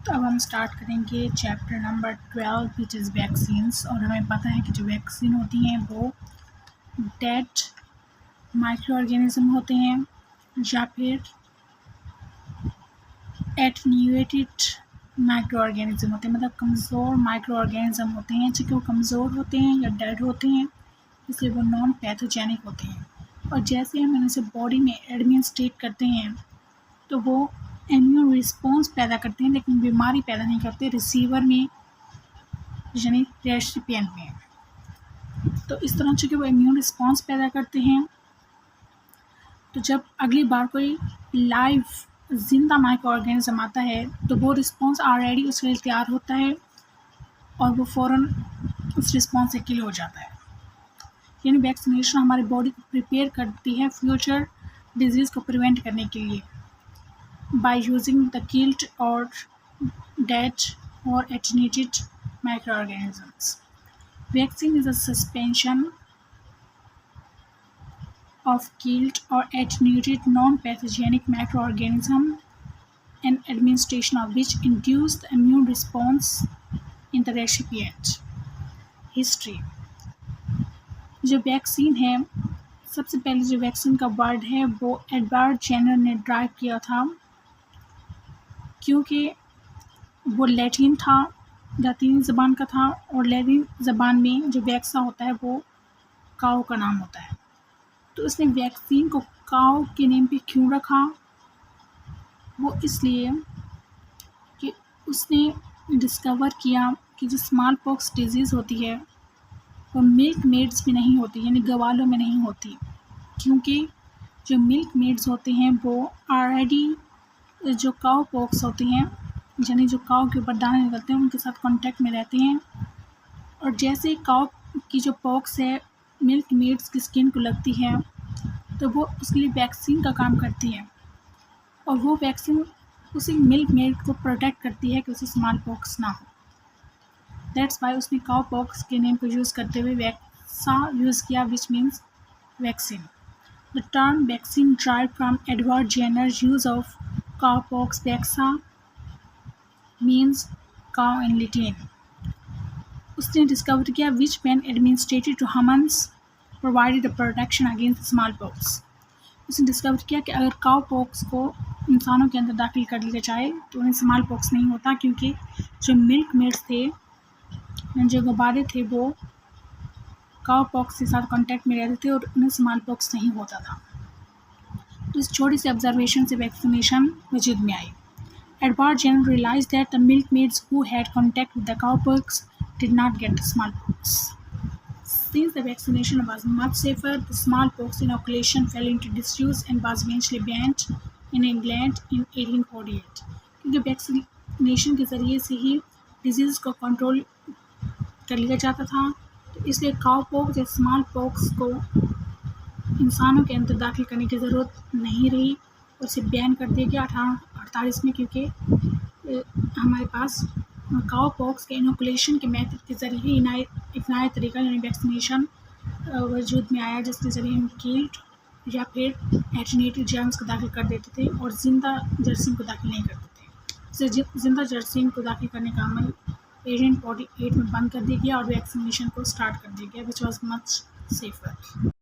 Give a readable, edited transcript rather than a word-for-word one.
तो अब हम स्टार्ट करेंगे chapter number 12 which is vaccines. और हमें पता है कि जो वैक्सीन होती हैं वो डेड माइक्रो ऑर्गेनिज्म होते हैं या फिर एटन्यूएटेड माइक्रो ऑर्गेनिज्म होते हैं, मतलब कमज़ोर माइक्रो ऑर्गेनिज्म होते हैं। चूँकि वो कमज़ोर होते हैं या डेड होते हैं इसलिए वो नॉन पैथोजेनिक होते हैं। और जैसे हम इनसे बॉडी में एडमिनिस्ट्रेट करते हैं तो वो इम्यून रिस्पॉन्स पैदा करते हैं, लेकिन बीमारी पैदा नहीं करते रिसीवर में यानी रेसिपिएंट में। तो इस तरह चूँकि वो इम्यून रिस्पॉन्स पैदा करते हैं तो जब अगली बार कोई लाइव जिंदा माइक्रो ऑर्गेनिज्म आता है तो वो रिस्पॉन्स ऑलरेडी उसके लिए तैयार होता है और वो फ़ौरन उस रिस्पॉन्स से किल हो जाता है। यानी वैक्सीनेशन हमारी बॉडी को प्रिपेयर करती है फ्यूचर डिजीज़ को प्रिवेंट करने के लिए by using the killed or dead or attenuated microorganisms. Vaccine is a suspension of killed or attenuated non-pathogenic microorganism and administration of which induce the immune response in the recipient. History. जो vaccine है, सबसे पहले जो vaccine का word है वो Edward Jenner ने drive किया था, क्योंकि वो लैटिन था, लैटिन ज़बान का था। और लैटिन ज़बान में जो वैक्सा होता है वो काऊ का नाम होता है। तो उसने वैक्सीन को काऊ के नेम पे क्यों रखा? वो इसलिए कि उसने डिस्कवर किया कि जो स्मॉल पॉक्स डिजीज़ होती है वो मिल्क मेड्स में नहीं होती, यानी गवालों में नहीं होती, क्योंकि जो मिल्क मेड्स होते हैं वो ऑलरेडी जो काऊ पॉक्स होती हैं यानी जो काऊ के ऊपर दाने निकलते हैं उनके साथ कांटेक्ट में रहते हैं। और जैसे काऊ की जो पॉक्स है मिल्क मेड्स की स्किन को लगती है तो वो उसके लिए वैक्सीन का काम करती है और वो वैक्सीन उसी मिल्क मेड को प्रोटेक्ट करती है कि उसे स्मॉल पॉक्स ना हो। दैट्स वाई उसने काऊ पॉक्स के नेम को यूज़ करते हुए वैक्सा यूज़ किया, which means vaccine. The term vaccine derived from Edward Jenner use of cowpox vaxa means cow in Latin. उसने डिस्कवर किया which when administered to humans provided a protection against smallpox. उसने discover किया कि अगर cow pox को इंसानों के अंदर दाखिल कर लिया जाए तो उन्हें स्मॉल पॉक्स नहीं होता, क्योंकि जो मिल्क मेड्स थे, जो गुब्बारे थे, वो काउ पॉक्स के साथ कांटेक्ट में रहते थे और उन्हें स्मॉल पॉक्स नहीं होता था। तो इस छोटी सी ऑब्जर्वेशन से वैक्सीनेशन वजूद में आई। Edward Jenner realised that the milkmaids who had contact with the cowpox did not get smallpox. Since the vaccination was much safer, the smallpox inoculation fell into disuse and was eventually banned in England in 1848. क्योंकि vaccination के ज़रिए से ही disease को control कर लिया जाता था, तो इसलिए काउपॉक्स या स्मॉल पॉक्स को इंसानों के अंदर दाखिल करने की ज़रूरत नहीं रही और इसे बैन कर दिया गया 1848 में, क्योंकि हमारे पास काउ पॉक्स के इनोकुलेशन के मेथड के ज़रिए एक नया तरीका यानी वैक्सीनेशन वजूद में आया, जिसके ज़रिए हम किल्ड या फिर एटन्यूएटेड जर्म्स को दाखिल कर देते थे और ज़िंदा जरासीम को दाखिल नहीं करते थे। इससे ज़िंदा जरासीम को दाखिल करने का अमल 1848 में बंद कर दिया गया और वैक्सीनेशन को स्टार्ट कर दिया गया, विच वॉज मच सेफर।